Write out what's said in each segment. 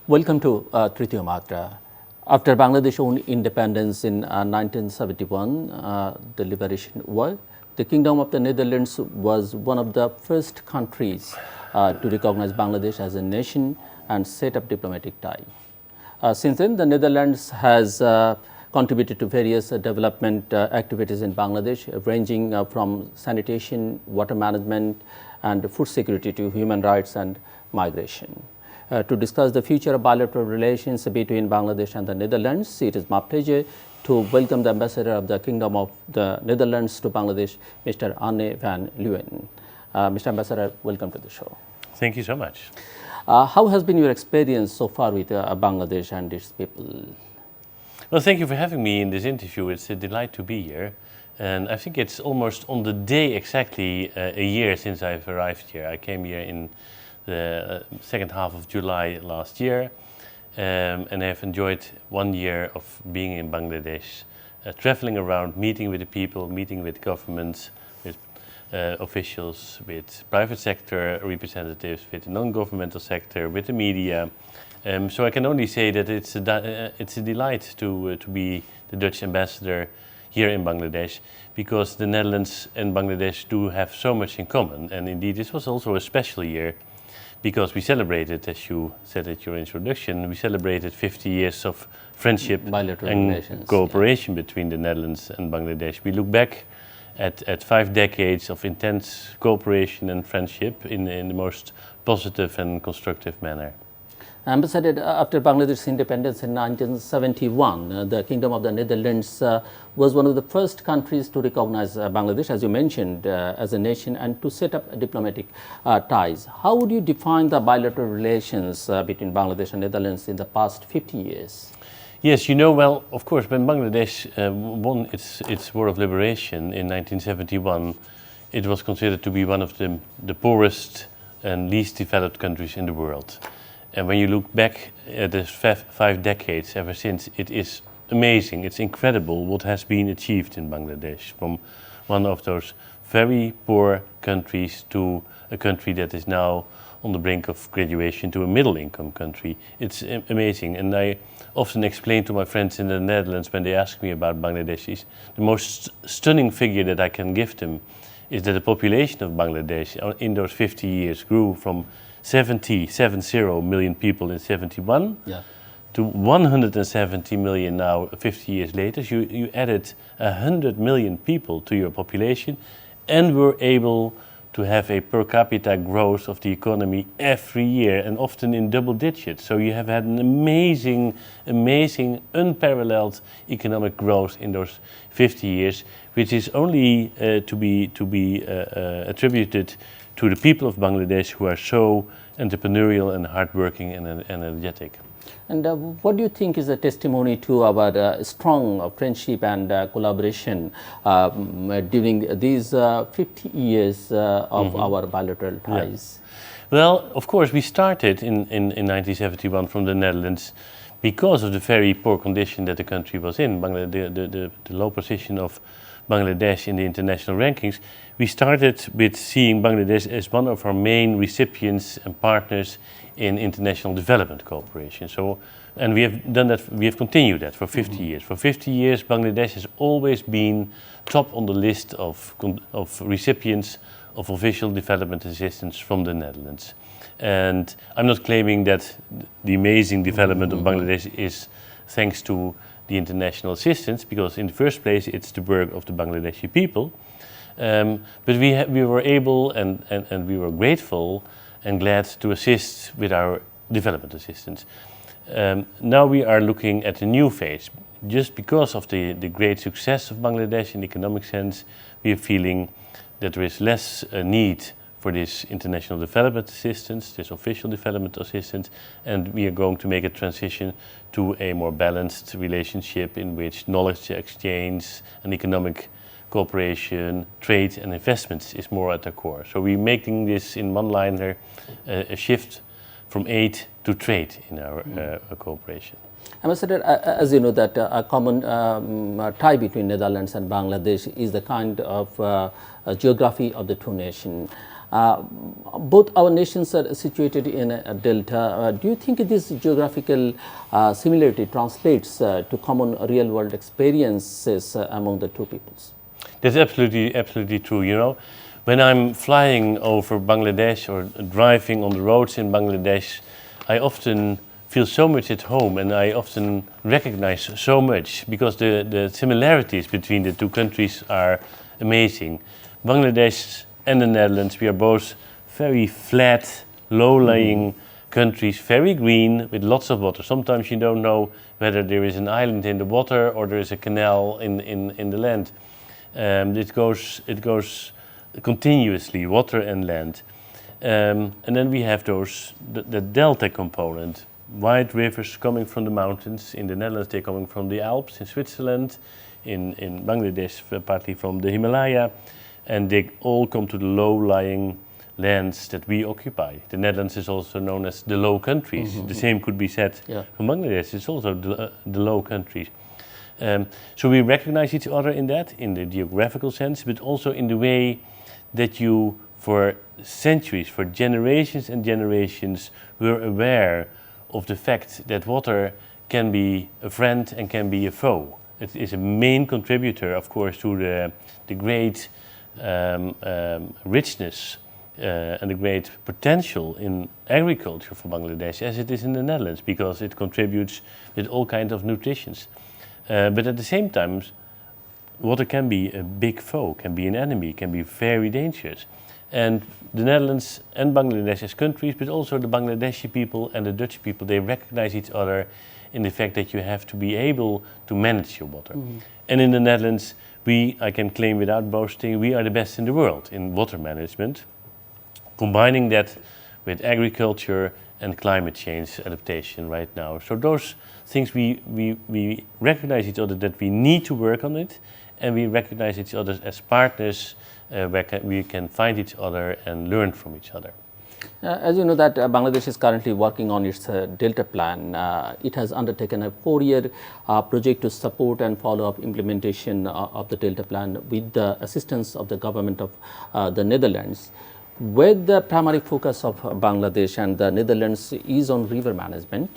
Welcome to Tritiyo Matra. After Bangladesh owned independence in 1971, the Liberation War, the Kingdom of the Netherlands was one of the first countries to recognize Bangladesh as a nation and set up diplomatic tie. Since then, the Netherlands has contributed to various development activities in Bangladesh, ranging from sanitation, water management, and food security to human rights and migration. To discuss the future of bilateral relations between Bangladesh and the Netherlands, it is my pleasure to welcome the Ambassador of the Kingdom of the Netherlands to Bangladesh, Mr. Anne van Leeuwen. Mr. Ambassador, welcome to the show. Thank you so much. How has been your experience so far with Bangladesh and its people? Well, thank you for having me in this interview. It's a delight to be here. And I think it's almost on the day exactly a year since I've arrived here. I came here in the second half of July last year, and I've enjoyed 1 year of being in Bangladesh, traveling around, meeting with the people, meeting with governments, with officials, with private sector representatives, with the non-governmental sector, with the media. So I can only say that it's a delight to be the Dutch ambassador here in Bangladesh, because the Netherlands and Bangladesh do have so much in common. And indeed, this was also a special year, because we celebrated, as you said at your introduction, we celebrated 50 years of friendship Bilateral and relations, cooperation between the Netherlands and Bangladesh. We look back at 5 decades of intense cooperation and friendship in the most positive and constructive manner. Ambassador, after Bangladesh's independence in 1971, the Kingdom of the Netherlands was one of the first countries to recognize Bangladesh, as you mentioned, as a nation and to set up diplomatic ties. How would you define the bilateral relations between Bangladesh and Netherlands in the past 50 years? Yes, you know, well, of course, when Bangladesh won its War of Liberation in 1971, it was considered to be one of the poorest and least developed countries in the world. And when you look back at the 5 decades ever since, it is amazing, it's incredible what has been achieved in Bangladesh, from one of those very poor countries to a country that is now on the brink of graduation to a middle-income country. It's amazing, and I often explain to my friends in the Netherlands when they ask me about Bangladesh, is the most stunning figure that I can give them is that the population of Bangladesh in those 50 years grew from 70 million people in 71 to 170 million now 50 years later. So you added 100 million people to your population and were able to have a per capita growth of the economy every year, and often in double digits. So you have had an amazing, unparalleled economic growth in those 50 years, which is only to be attributed to the people of Bangladesh, who are so entrepreneurial and hardworking and energetic. And what do you think is a testimony to our strong friendship and collaboration during these 50 years of our bilateral ties? Yeah. Well, of course, we started in 1971 from the Netherlands because of the very poor condition that the country was in, the low position of Bangladesh in the international rankings. We started with seeing Bangladesh as one of our main recipients and partners in international development cooperation. So, and we have done that, we have continued that for 50 years. For 50 years, Bangladesh has always been top on the list of recipients of official development assistance from the Netherlands. And I'm not claiming that the amazing development of Bangladesh is thanks to the international assistance, because in the first place it's the work of the Bangladeshi people. But we were able and we were grateful and glad to assist with our development assistance. Now we are looking at a new phase. Just because of the great success of Bangladesh in economic sense, we are feeling that there is less need for this international development assistance, this official development assistance, and we are going to make a transition to a more balanced relationship in which knowledge exchange and economic cooperation, trade and investments is more at the core. So we're making this in one-liner a shift from aid to trade in our cooperation. Ambassador, as you know that a common tie between Netherlands and Bangladesh is the kind of geography of the two nations. Both our nations are situated in a delta. Do you think this geographical similarity translates to common real-world experiences among the two peoples? That's absolutely true. You know, when I'm flying over Bangladesh or driving on the roads in Bangladesh, I often feel so much at home, and I often recognize so much because the similarities between the two countries are amazing. Bangladesh and the Netherlands, we are both very flat, low-lying countries, very green, with lots of water. Sometimes you don't know whether there is an island in the water or there is a canal in the land. It goes continuously, water and land. And then we have the delta component. Wide rivers coming from the mountains. In the Netherlands, they're coming from the Alps. In Switzerland, in Bangladesh, partly from the Himalaya. And they all come to the low-lying lands that we occupy. The Netherlands is also known as the Low Countries. The same could be said for Bangladesh. It's also the Low Countries. So we recognize each other in that, in the geographical sense, but also in the way that you, for centuries, for generations and generations, were aware of the fact that water can be a friend and can be a foe. It is a main contributor, of course, to the great richness and the great potential in agriculture for Bangladesh as it is in the Netherlands, because it contributes with all kinds of nutritions. But at the same time, water can be a big foe, can be an enemy, can be very dangerous. And the Netherlands and Bangladesh as countries, but also the Bangladeshi people and the Dutch people, they recognize each other in the fact that you have to be able to manage your water. And in the Netherlands, I can claim without boasting, we are the best in the world in water management, combining that with agriculture and climate change adaptation right now. So those things, we recognize each other that we need to work on it, and we recognize each other as partners where we can find each other and learn from each other. As you know that Bangladesh is currently working on its Delta Plan. It has undertaken a 4-year project to support and follow up implementation of the Delta Plan with the assistance of the government of the Netherlands. Where the primary focus of Bangladesh and the Netherlands is on river management,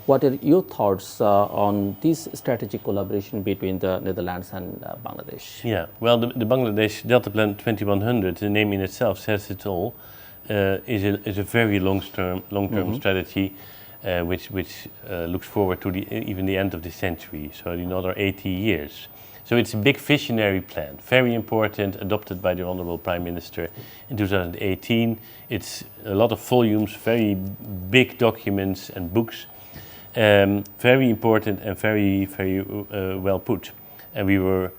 what are your thoughts on this strategic collaboration between the Netherlands and Bangladesh? Yeah, well, the Bangladesh Delta Plan 2100, the name in itself says it all, is a very long-term strategy which looks forward to even the end of the century, so another 80 years. So it's a big visionary plan, very important, adopted by the Honorable Prime Minister in 2018. It's a lot of volumes, very big documents and books, very important and very well put. And we were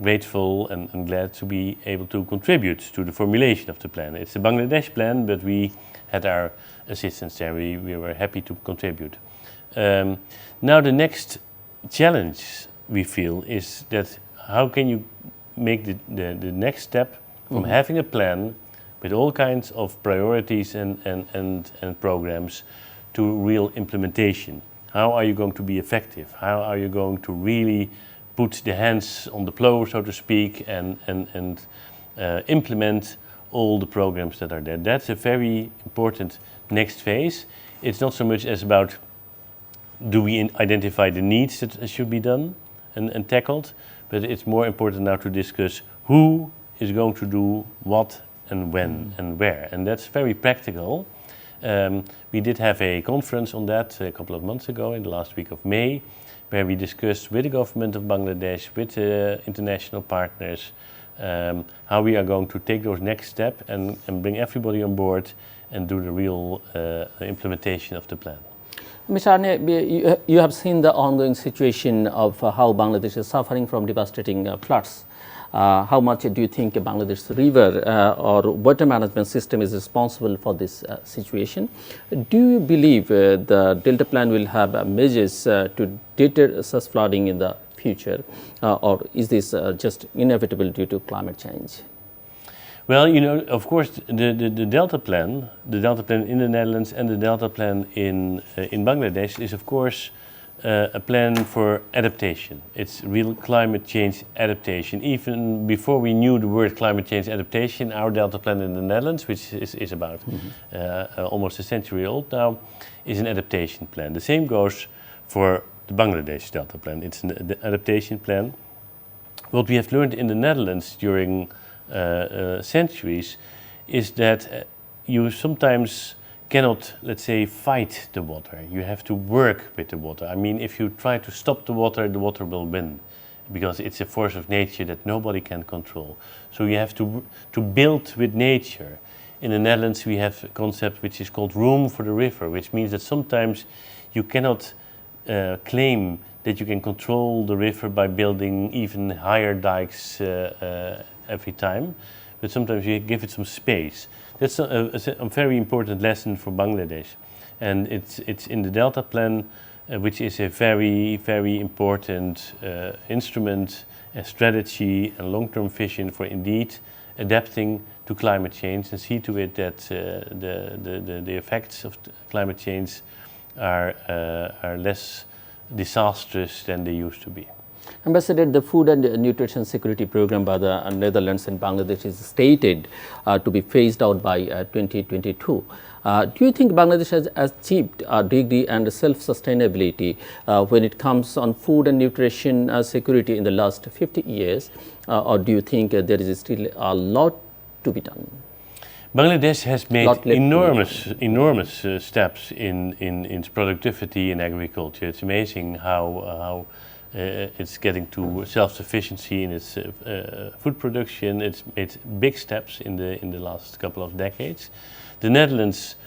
grateful and glad to be able to contribute to the formulation of the plan. It's a Bangladesh plan, but we had our assistance there. We were happy to contribute. Now the next challenge we feel is that how can you make the next step from having a plan with all kinds of priorities and programs to real implementation? How are you going to be effective? How are you going to really put the hands on the plow, so to speak, and implement all the programs that are there? That's a very important next phase. It's not so much as about do we identify the needs that should be done and tackled, but it's more important now to discuss who is going to do what and when and where. And that's very practical. We did have a conference on that a couple of months ago in the last week of May, where we discussed with the government of Bangladesh, with international partners, how we are going to take those next steps and bring everybody on board and do the real implementation of the plan. Mr. Arne, you have seen the ongoing situation of how Bangladesh is suffering from devastating floods. How much do you think Bangladesh river or water management system is responsible for this situation? Do you believe the Delta Plan will have measures to deter such flooding in the future, or is this just inevitable due to climate change? Well, you know, of course, the Delta Plan in the Netherlands and the Delta Plan in Bangladesh is, of course, a plan for adaptation. It's real climate change adaptation. Even before we knew the word climate change adaptation, our Delta Plan in the Netherlands, which is about almost a century old now, is an adaptation plan. The same goes for the Bangladesh Delta Plan. It's an adaptation plan. What we have learned in the Netherlands during centuries is that you sometimes cannot, let's say, fight the water. You have to work with the water. I mean, if you try to stop the water will win, because it's a force of nature that nobody can control. So you have to build with nature. In the Netherlands, we have a concept which is called room for the river, which means that sometimes you cannot claim that you can control the river by building even higher dikes every time, but sometimes you give it some space. That's a very important lesson for Bangladesh, and it's in the Delta Plan, which is a very, very important instrument, a strategy, and long-term vision for indeed adapting to climate change and see to it that the effects of climate change are less disastrous than they used to be. Ambassador, the Food and Nutrition Security Program by the Netherlands and Bangladesh is stated to be phased out by 2022. Do you think Bangladesh has achieved a degree and self-sustainability when it comes on food and nutrition security in the last 50 years, or do you think there is still a lot to be done? Bangladesh has made enormous steps in its productivity in agriculture. It's amazing how it's getting to self-sufficiency in its food production. It's made big steps in the last couple of decades. The Netherlands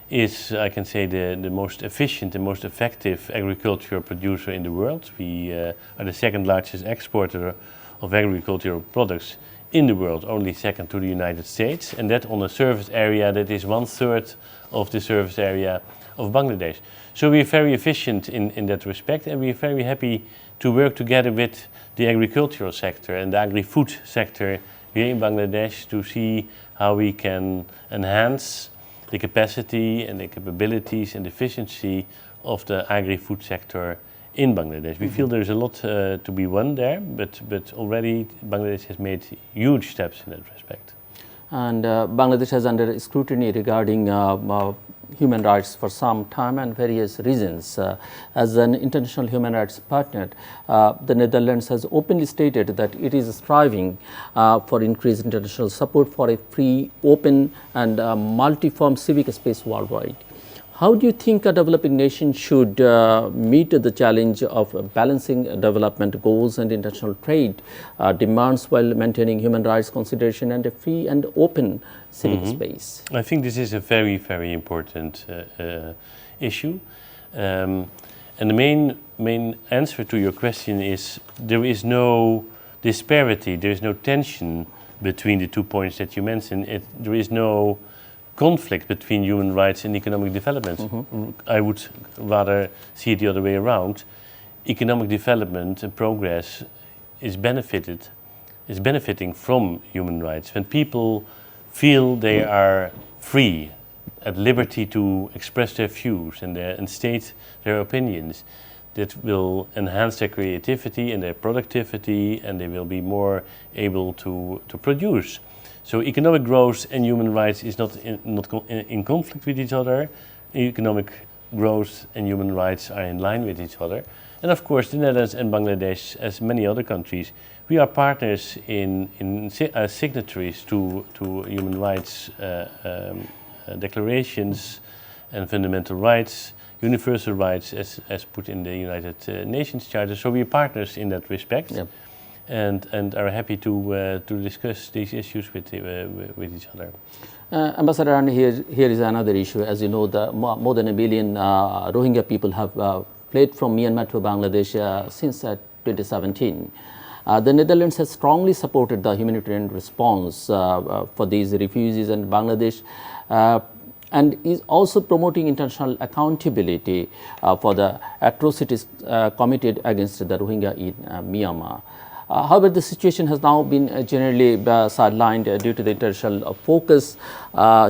is, I can say, the most efficient and most effective agricultural producer in the world. We are the second largest exporter of agricultural products in the world, only second to the United States, and that on a surface area that is 1/3 of the surface area of Bangladesh. So we are very efficient in that respect, and we are very happy to work together with the agricultural sector and the agri-food sector here in Bangladesh to see how we can enhance the capacity and the capabilities and efficiency of the agri-food sector in Bangladesh. We feel there's a lot to be won there, but already Bangladesh has made huge steps in that respect. And Bangladesh has under scrutiny regarding human rights for some time and various reasons. As an international human rights partner, the Netherlands has openly stated that it is striving for increased international support for a free, open and multi-form civic space worldwide. How do you think a developing nation should meet the challenge of balancing development goals and international trade demands while maintaining human rights consideration and a free and open civic space? I think this is a very, very important issue. And the main answer to your question is there is no disparity, there is no tension between the 2 points that you mentioned. There is no conflict between human rights and economic development. I would rather see it the other way around. Economic development and progress is benefiting from human rights. When people feel they are free, at liberty to express their views and state their opinions, that will enhance their creativity and their productivity, and they will be more able to produce. So economic growth and human rights is not in conflict with each other. Economic growth and human rights are in line with each other. And of course, the Netherlands and Bangladesh, as many other countries, we are partners as signatories to human rights declarations and fundamental rights, universal rights as put in the United Nations Charter. So we are partners in that respect. Yep. And are happy to discuss these issues with each other. Ambassador, and here is another issue. As you know, more than 1 billion Rohingya people have fled from Myanmar to Bangladesh since 2017. The Netherlands has strongly supported the humanitarian response for these refugees in Bangladesh and is also promoting international accountability for the atrocities committed against the Rohingya in Myanmar. However, the situation has now been generally sidelined due to the international focus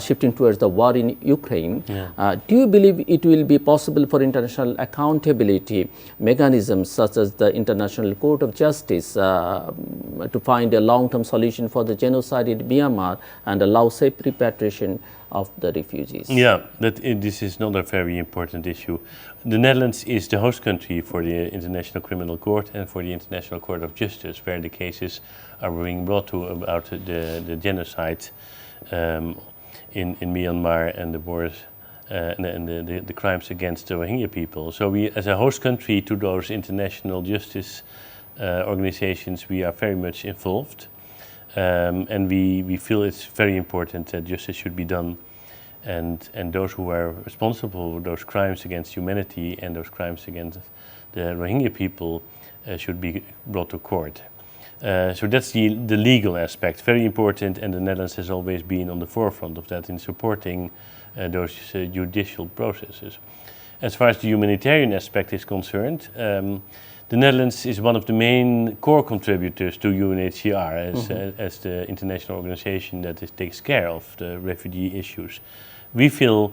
shifting towards the war in Ukraine. Yeah. Do you believe it will be possible for international accountability mechanisms such as the International Court of Justice to find a long-term solution for the genocide in Myanmar and allow safe repatriation of the refugees? Yeah, this is not a very important issue. The Netherlands is the host country for the International Criminal Court and for the International Court of Justice, where the cases are being brought to about the genocide in Myanmar and the wars and the crimes against the Rohingya people. So we, as a host country to those international justice organizations, we are very much involved. And we feel it's very important that justice should be done, and those who are responsible for those crimes against humanity and those crimes against the Rohingya people should be brought to court. So that's the legal aspect, very important, and the Netherlands has always been on the forefront of that in supporting those judicial processes. As far as the humanitarian aspect is concerned, the Netherlands is one of the main core contributors to UNHCR as the international organization that takes care of the refugee issues. We feel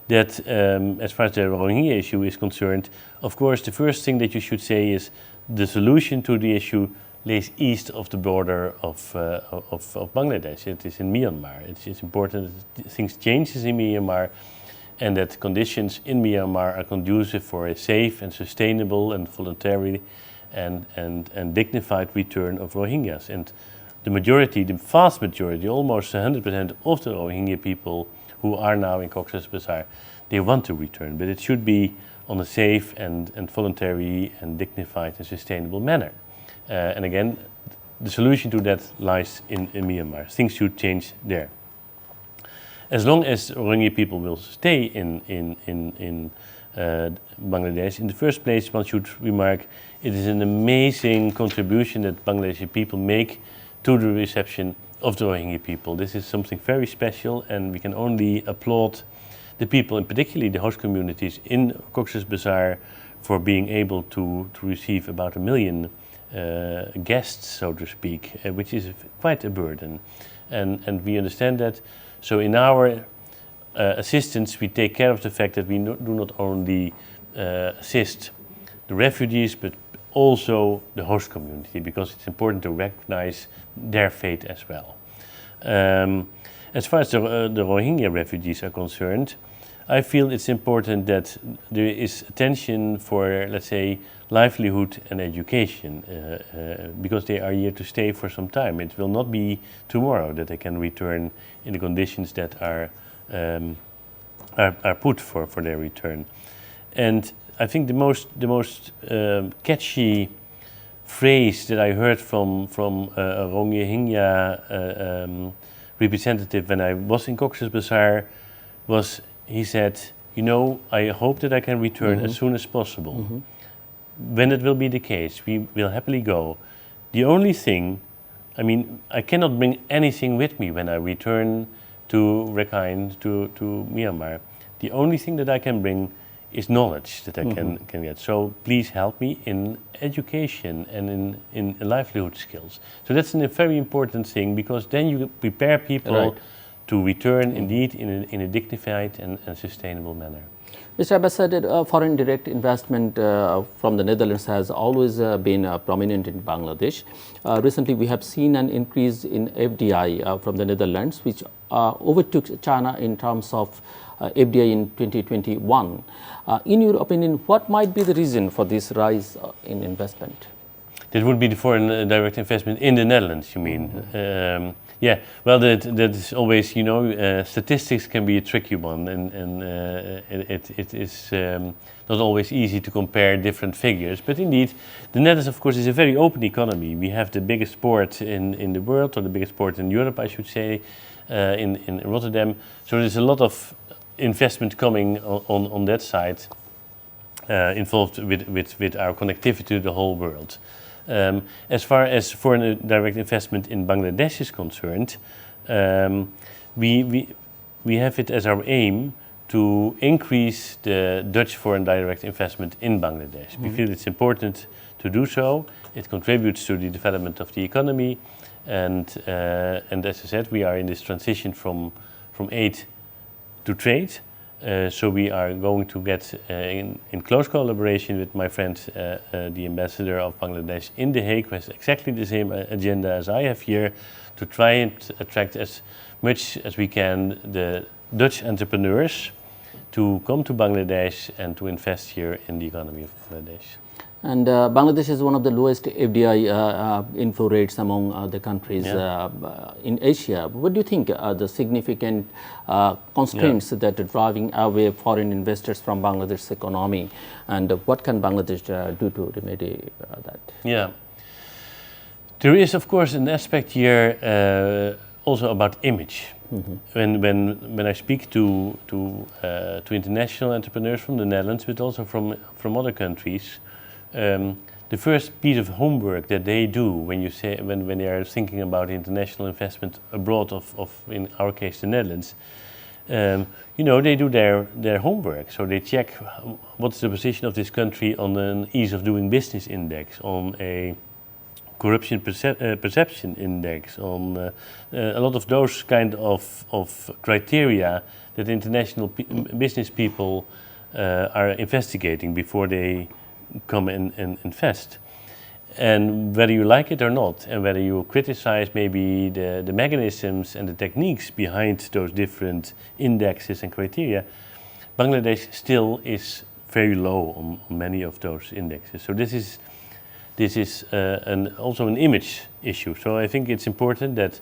that as far as the Rohingya issue is concerned, of course, the first thing that you should say is the solution to the issue lays east of the border of Bangladesh. It is in Myanmar. It's important that things change in Myanmar, and that conditions in Myanmar are conducive for a safe and sustainable and voluntary and dignified return of Rohingyas. And the majority, the vast majority, almost 100% of the Rohingya people who are now in Cox's Bazar, they want to return, but it should be on a safe and voluntary and dignified and sustainable manner. And again, the solution to that lies in Myanmar. Things should change there. As long as Rohingya people will stay in Bangladesh, in the first place, one should remark it is an amazing contribution that Bangladeshi people make to the reception of the Rohingya people. This is something very special, and we can only applaud the people, and particularly the host communities in Cox's Bazar, for being able to receive about 1 million guests, so to speak, which is quite a burden. And we understand that. So in our assistance, we take care of the fact that we do not only assist the refugees, but also the host community, because it's important to recognize their fate as well. As far as the Rohingya refugees are concerned, I feel it's important that there is attention for, let's say, livelihood and education, because they are here to stay for some time. It will not be tomorrow that they can return in the conditions that are put for their return. And I think the most catchy phrase that I heard from a Rohingya representative when I was in Cox's Bazar was, he said, you know, I hope that I can return as soon as possible. When it will be the case, we will happily go. The only thing, I mean, I cannot bring anything with me when I return to Rakhine, to Myanmar. The only thing that I can bring is knowledge that I can get. So please help me in education and in livelihood skills. So that's a very important thing, because then you prepare people to return indeed in a dignified and sustainable manner. Mr. Ambassador, foreign direct investment from the Netherlands has always been prominent in Bangladesh. Recently, we have seen an increase in FDI from the Netherlands, which overtook China in terms of FDI in 2021. In your opinion, what might be the reason for this rise in investment? That would be the foreign direct investment in the Netherlands, you mean? Yeah, well, that is always, you know, statistics can be a tricky one, and it is not always easy to compare different figures. But indeed, the Netherlands, of course, is a very open economy. We have the biggest port in the world, or the biggest port in Europe, I should say, in Rotterdam. So there's a lot of investment coming on that side, involved with our connectivity to the whole world. As far as foreign direct investment in Bangladesh is concerned, we have it as our aim to increase the Dutch foreign direct investment in Bangladesh. We feel it's important to to do so. It contributes to the development of the economy, and as I said, we are in this transition from aid to trade. So we are going to get in close collaboration with my friend, the ambassador of Bangladesh in The Hague, who has exactly the same agenda as I have here, to try and attract as much as we can the Dutch entrepreneurs to come to Bangladesh and to invest here in the economy of Bangladesh. And Bangladesh is one of the lowest FDI inflow rates among the countries in Asia. What do you think are the significant constraints that are driving away foreign investors from Bangladesh's economy, and what can Bangladesh do to remedy that? Yeah, there is of course an aspect here also about image. When I speak to international entrepreneurs from the Netherlands, but also from other countries, the first piece of homework that they do when they are thinking about international investment abroad of in our case the Netherlands, they do their homework. So they check what's the position of this country on an ease of doing business index, on a corruption perception index, on a lot of those kind of criteria that international business people are investigating before they come and invest. And whether you like it or not, and whether you criticize maybe the mechanisms and the techniques behind those different indexes and criteria, Bangladesh still is very low on many of those indexes. So this is also an image issue. So I think it's important that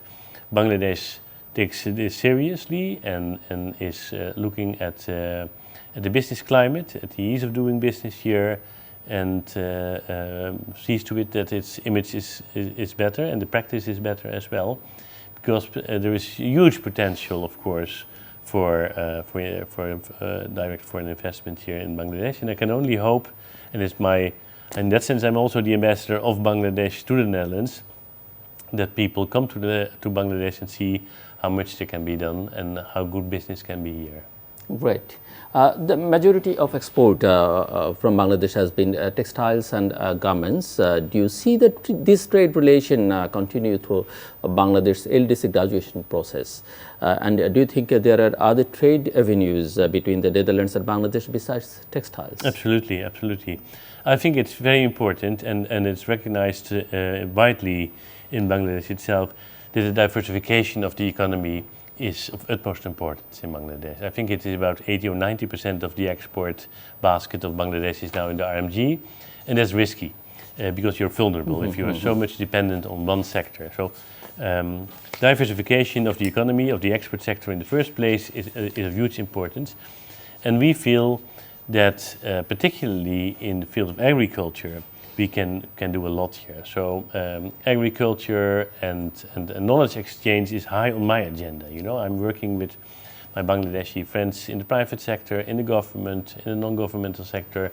Bangladesh takes this seriously and is looking at the business climate, at the ease of doing business here, and sees to it that its image is better and the practice is better as well, because there is huge potential, of course, for direct foreign investment here in Bangladesh. And I can only hope, and in that sense, I'm also the ambassador of Bangladesh to the Netherlands, that people come to Bangladesh and see how much there can be done and how good business can be here. Great. The majority of export from Bangladesh has been textiles and garments. Do you see that this trade relation continue through Bangladesh's LDC graduation process? And do you think there are other trade avenues between the Netherlands and Bangladesh besides textiles? Absolutely, absolutely. I think it's very important, and it's recognized widely in Bangladesh itself, that the diversification of the economy is of utmost importance in Bangladesh. I think it is about 80 or 90% of the export basket of Bangladesh is now in the RMG, and that's risky because you're vulnerable if you are so much dependent on one sector. So diversification of the economy, of the export sector in the first place is of huge importance. And we feel that particularly in the field of agriculture, we can do a lot here. So agriculture and knowledge exchange is high on my agenda. I'm working with my Bangladeshi friends in the private sector, in the government, in the non-governmental sector,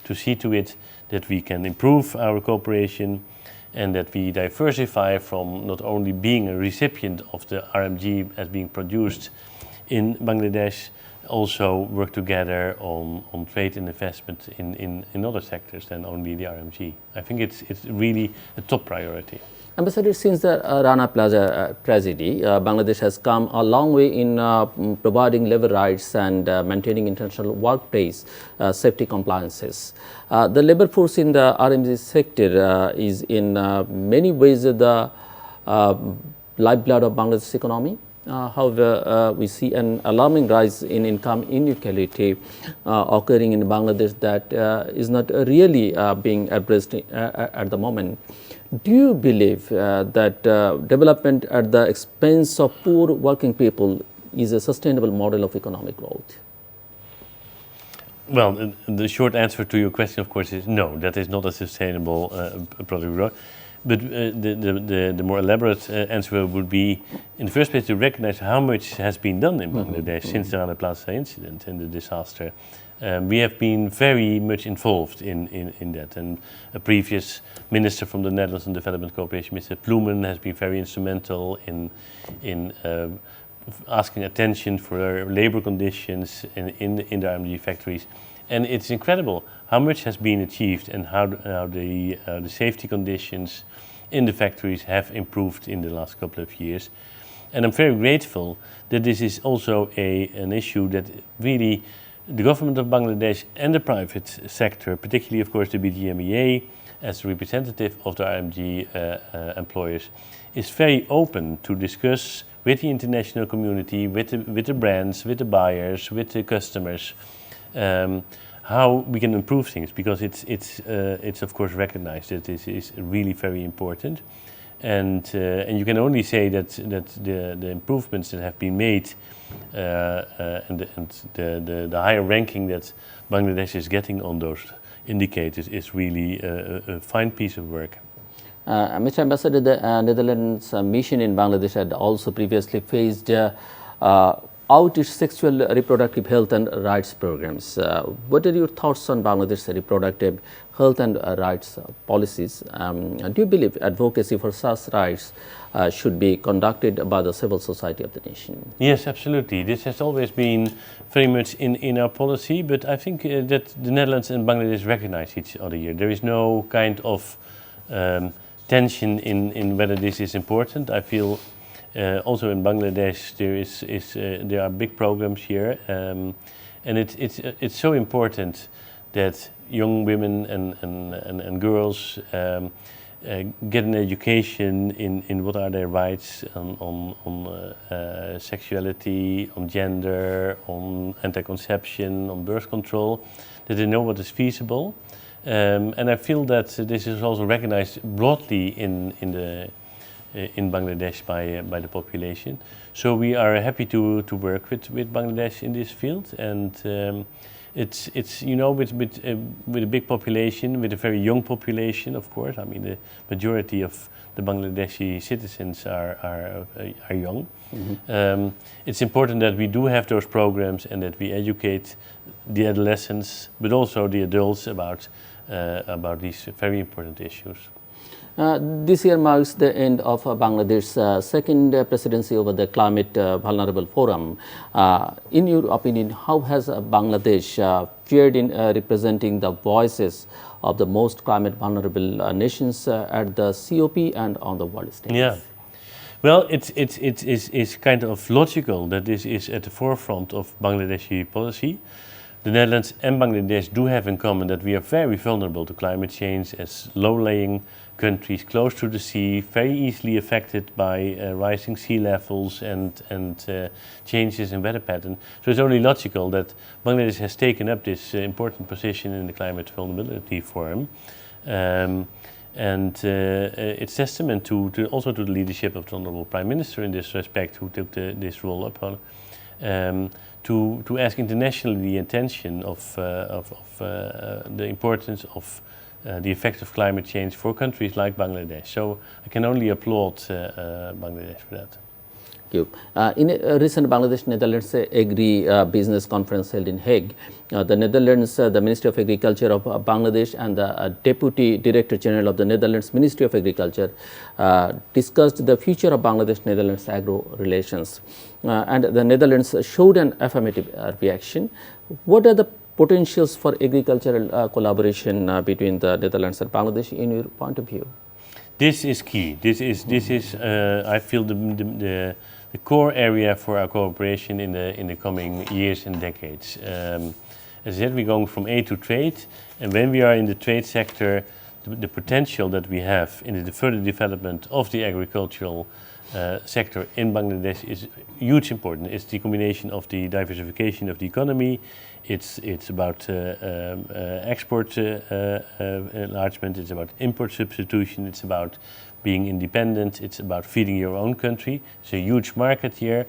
to see to it that we can improve our cooperation and that we diversify from not only being a recipient of the RMG as being produced in Bangladesh, also work together on trade and investment in other sectors than only the RMG. I think it's really a top priority. Ambassador, since the Rana Plaza tragedy, Bangladesh has come a long way in providing labor rights and maintaining international workplace safety compliances. The labor force in the RMG sector is in many ways the lifeblood of Bangladesh's economy. However, we see an alarming rise in income inequality occurring in Bangladesh that is not really being addressed at the moment. Do you believe that development at the expense of poor working people is a sustainable model of economic growth? Well, the short answer to your question, of course, is no, that is not a sustainable product growth. But the more elaborate answer would be, in the first place, to recognize how much has been done in Bangladesh since the Rana Plaza incident and the disaster. We have been very much involved in that. And a previous minister from the Netherlands on Development Cooperation, Mr. Ploemen, has been very instrumental in asking attention for labor conditions in the RMG factories. And it's incredible how much has been achieved and how the safety conditions in the factories have improved in the last couple of years. And I'm very grateful that this is also an issue that really the government of Bangladesh and the private sector, particularly of course the BGMEA as a representative of the RMG employers, is very open to discuss with the international community, with the brands, with the buyers, with the customers, how we can improve things, because it's of course recognized that this is really very important, and you can only say that the improvements that have been made and the higher ranking that Bangladesh is getting on those indicators is really a fine piece of work. Mr. Ambassador, the Netherlands mission in Bangladesh had also previously phased out its sexual reproductive health and rights programs. What are your thoughts on Bangladesh's reproductive health and rights policies? Do you believe advocacy for such rights should be conducted by the civil society of the nation? Yes, absolutely. This has always been very much in our policy, but I think that the Netherlands and Bangladesh recognize each other here. There is no kind of tension in whether this is important. I feel also in Bangladesh there are big programs here, and it's so important that young women and girls get an education in what are their rights on sexuality, on gender, on anti-conception, on birth control, that they know what is feasible. And I feel that this is also recognized broadly in Bangladesh by the population. So we are happy to work with Bangladesh in this field, and it's you know, with a big population, with a very young population, of course. I mean, the majority of the Bangladeshi citizens are young. Mm-hmm. It's important that we do have those programs and that we educate the adolescents, but also the adults about these very important issues. This year marks the end of Bangladesh's second presidency over the Climate Vulnerable Forum. In your opinion, how has Bangladesh fared in representing the voices of the most climate vulnerable nations at the COP and on the world stage? Yeah. Well, it's kind of logical that this is at the forefront of Bangladeshi policy. The Netherlands and Bangladesh do have in common that we are very vulnerable to climate change as low-lying countries close to the sea, very easily affected by rising sea levels and changes in weather pattern. So it's only logical that Bangladesh has taken up this important position in the Climate Vulnerability Forum. And it's testament to also to the leadership of the Honourable Prime Minister in this respect, who took this role upon. To ask internationally the attention of the importance of the effect of climate change for countries like Bangladesh. So I can only applaud Bangladesh for that. Thank you. In a recent Bangladesh-Netherlands Agri-Business Conference held in Hague, the Netherlands, the Ministry of Agriculture of Bangladesh and the Deputy Director General of the Netherlands Ministry of Agriculture discussed the future of Bangladesh-Netherlands agro relations. And the Netherlands showed an affirmative reaction. What are the potentials for agricultural collaboration between the Netherlands and Bangladesh in your point of view? This is key. This is I feel the core area for our cooperation in the coming years and decades. As I said, we're going from aid to trade, and when we are in the trade sector, the potential that we have in the further development of the agricultural sector in Bangladesh is huge important. It's the combination of the diversification of the economy. It's about export enlargement. It's about import substitution. It's about being independent. It's about feeding your own country. It's a huge market here.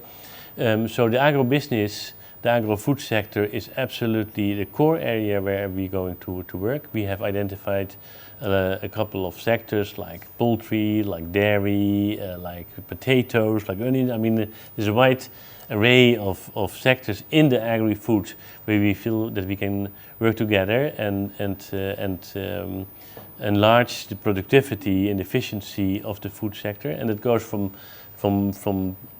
So the agro-business, the agro-food sector is absolutely the core area where we're going to work. We have identified a couple of sectors like poultry, like dairy, like potatoes, like onions. I mean, there's a wide array of sectors in the agri-food where we feel that we can work together and enlarge the productivity and efficiency of the food sector. And it goes from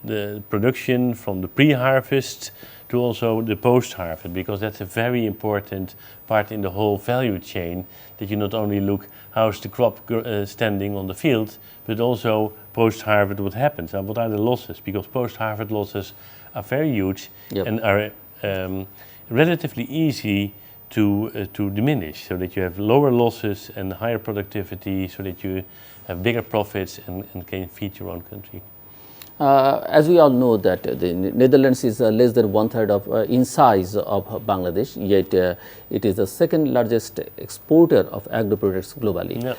the production, from the pre-harvest to also the post-harvest, because that's a very important part in the whole value chain, that you not only look how's the crop standing on the field, but also post-harvest what happens and what are the losses, because post-harvest losses are very huge and are relatively easy to diminish, so that you have lower losses and higher productivity, so that you have bigger profits and can feed your own country. As we all know that the Netherlands is less than 1/3 of in size of Bangladesh, yet it is the second largest exporter of agro-products globally.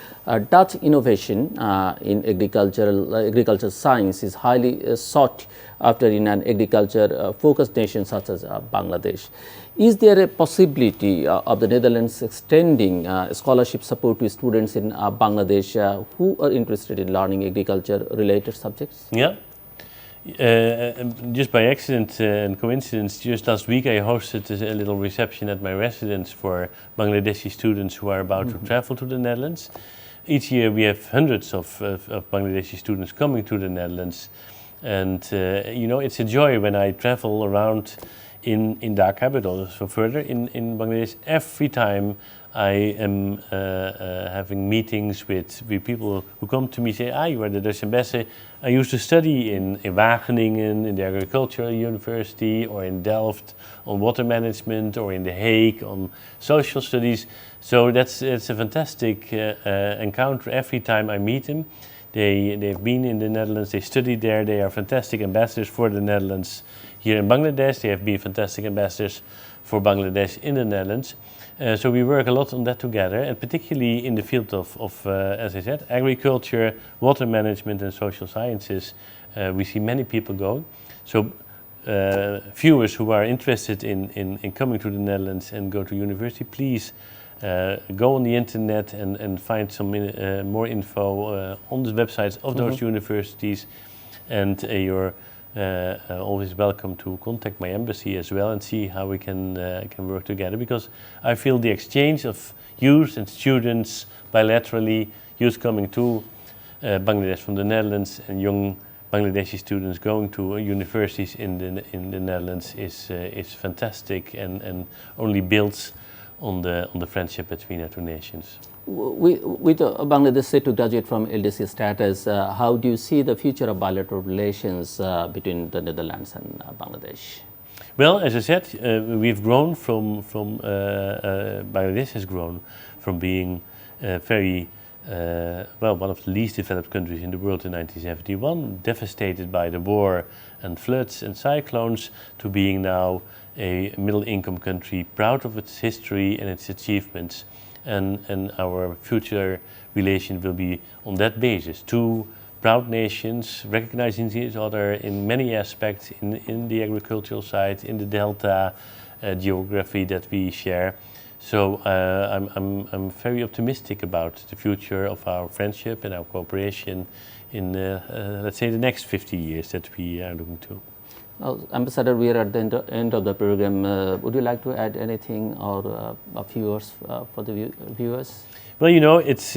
Dutch innovation in agriculture science is highly sought after in an agriculture focused nation such as Bangladesh. Is there a possibility of the Netherlands extending scholarship support to students in Bangladesh who are interested in learning agriculture related subjects? Yeah. Just by accident and coincidence, just last week I hosted a little reception at my residence for Bangladeshi students who are about to travel to the Netherlands. Each year we have hundreds of Bangladeshi students coming to the Netherlands, and you know, it's a joy when I travel around in Dhaka, but also further in Bangladesh. Every time I am having meetings with people who come to me, say, you are the Dutch ambassador. I used to study in Wageningen, in the agricultural university, or in Delft on water management, or in The Hague on social studies. So it's a fantastic encounter every time I meet them. They've been in the Netherlands, they studied there, they are fantastic ambassadors for the Netherlands here in Bangladesh. They have been fantastic ambassadors for Bangladesh in the Netherlands. So we work a lot on that together, and particularly in the field of as I said, agriculture, water management and social sciences. We see many people going. So viewers who are interested in coming to the Netherlands and go to university, please go on the internet and find some more info on the websites of those universities, and you're always welcome to contact my embassy as well and see how we can work together, because I feel the exchange of youth and students bilaterally, youth coming to Bangladesh from the Netherlands and young Bangladeshi students going to universities in the Netherlands is fantastic and only builds on the friendship between our two nations. With Bangladesh set to graduate from LDC status, how do you see the future of bilateral relations between the Netherlands and Bangladesh? Well, as I said, we've grown from Bangladesh has grown from being one of the least developed countries in the world in 1971, devastated by the war and floods and cyclones, to being now a middle-income country, proud of its history and its achievements. And our future relation will be on that basis. Two proud nations recognizing each other in many aspects, in the agricultural side, in the delta geography that we share. So I'm very optimistic about the future of our friendship and our cooperation in, let's say, the next 50 years that we are looking to. Ambassador, we are at the end of the program. Would you like to add anything or a few words for the viewers? Well, you know, it's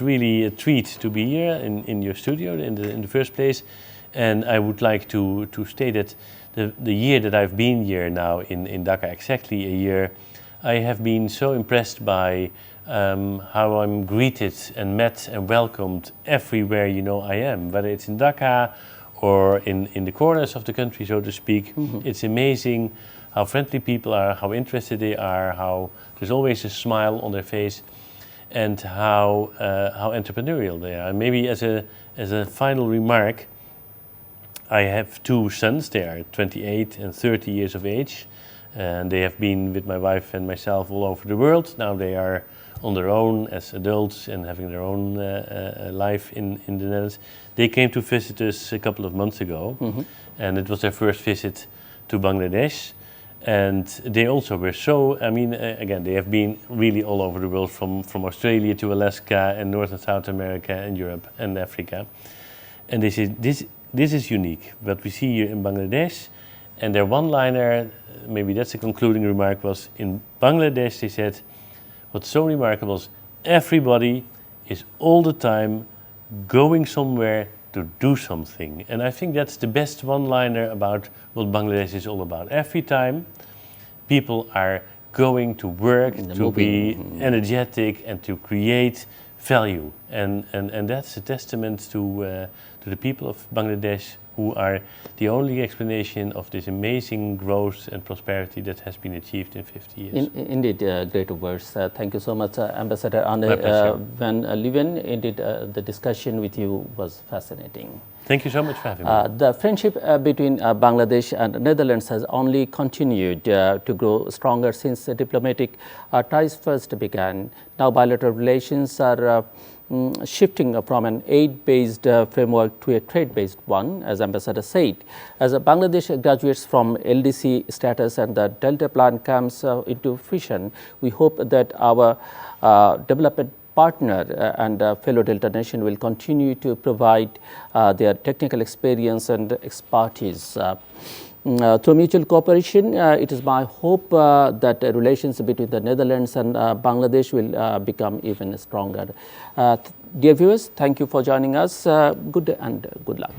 really a treat to be here in your studio in the first place, and I would like to state that the year that I've been here now in Dhaka, exactly a year, I have been so impressed by how I'm greeted and met and welcomed everywhere, you know, I am, whether it's in Dhaka or in the corners of the country, so to speak. It's amazing how friendly people are, how interested they are, how there's always a smile on their face, and how entrepreneurial they are. And maybe as a final remark, I have two sons. They are 28 and 30 years of age, and they have been with my wife and myself all over the world. Now they are on their own as adults and having their own life in the Netherlands. They came to visit us a couple of months ago, and it was their first visit to Bangladesh. And they also were so, I mean, again, they have been really all over the world, from Australia to Alaska and North and South America and Europe and Africa. And they said, this is unique, what we see here in Bangladesh. And their one-liner, maybe that's a concluding remark, was in Bangladesh, they said, what's so remarkable is everybody is all the time going somewhere to do something. And I think that's the best one-liner about what Bangladesh is all about. Every time people are going to work to be energetic and to create value. And that's a testament to the people of Bangladesh, who are the only explanation of this amazing growth and prosperity that has been achieved in 50 years. Indeed, great words. Thank you so much, Ambassador Anne van Leeuwen. Indeed, the discussion with you was fascinating. Thank you so much for having me. The friendship between Bangladesh and Netherlands has only continued to grow stronger since diplomatic ties first began. Now bilateral relations are shifting from an aid-based framework to a trade-based one, as Ambassador said. As Bangladesh graduates from LDC status and the Delta Plan comes into fruition, we hope that our development partner and fellow Delta nation will continue to provide their technical experience and expertise. Through mutual cooperation, it is my hope that relations between the Netherlands and Bangladesh will become even stronger. Dear viewers, thank you for joining us. Good day and good luck.